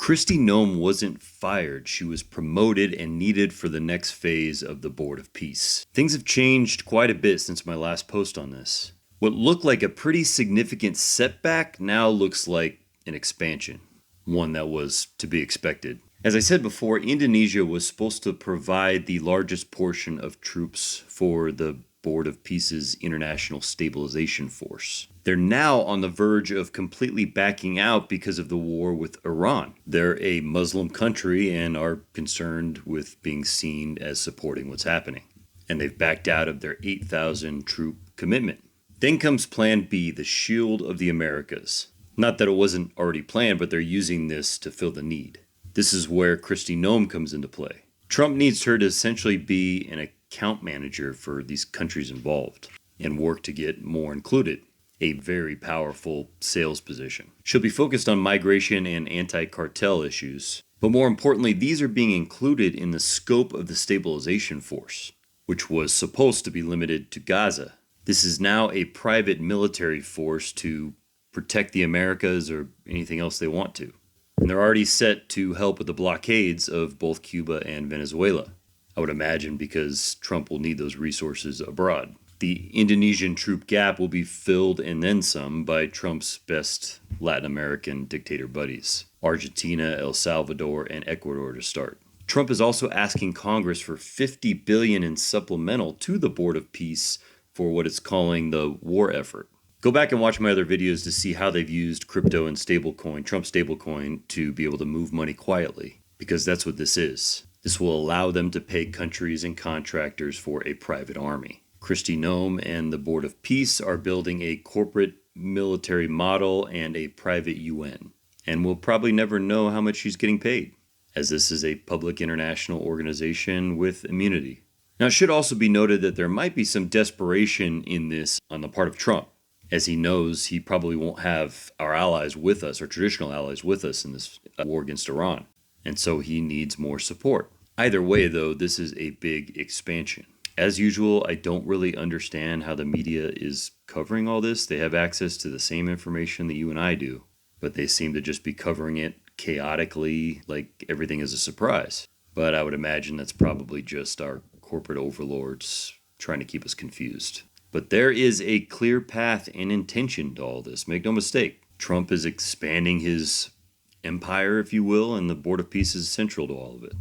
Kristi Noem wasn't fired. She was promoted and needed for the next phase of the Board of Peace. Things have changed quite a bit since my last post on this. What looked like a pretty significant setback now looks like an expansion, one that was to be expected. As I said before, Indonesia was supposed to provide the largest portion of troops for the Board of Peace's International Stabilization Force. They're now on the verge of completely backing out because of the war with Iran. They're a Muslim country and are concerned with being seen as supporting what's happening. And they've backed out of their 8,000 troop commitment. Then comes Plan B, the Shield of the Americas. Not that it wasn't already planned, but they're using this to fill the need. This is where Kristi Noem comes into play. Trump needs her to essentially be an account manager for these countries involved and work to get more included. A very powerful sales position. She'll be focused on migration and anti-cartel issues, but more importantly, these are being included in the scope of the stabilization force, which was supposed to be limited to Gaza. This is now a private military force to protect the Americas or anything else they want to. And they're already set to help with the blockades of both Cuba and Venezuela. I would imagine because Trump will need those resources abroad. The Indonesian troop gap will be filled and then some by Trump's best Latin American dictator buddies, Argentina, El Salvador, and Ecuador to start. Trump is also asking Congress for $50 billion in supplemental to the Board of Peace for what it's calling the war effort. Go back and watch my other videos to see how they've used crypto and stablecoin, Trump stablecoin, to be able to move money quietly, because that's what this is. This will allow them to pay countries and contractors for a private army. Kristi Noem and the Board of Peace are building a corporate military model and a private UN. And we'll probably never know how much she's getting paid, as this is a public international organization with immunity. Now, it should also be noted that there might be some desperation in this on the part of Trump, as he knows he probably won't have our allies with us, our traditional allies with us in this war against Iran. And so he needs more support. Either way, though, this is a big expansion. As usual, I don't really understand how the media is covering all this. They have access to the same information that you and I do, but they seem to just be covering it chaotically, like everything is a surprise. But I would imagine that's probably just our corporate overlords trying to keep us confused. But there is a clear path and intention to all this. Make no mistake. Trump is expanding his empire, if you will, and the Board of Peace is central to all of it.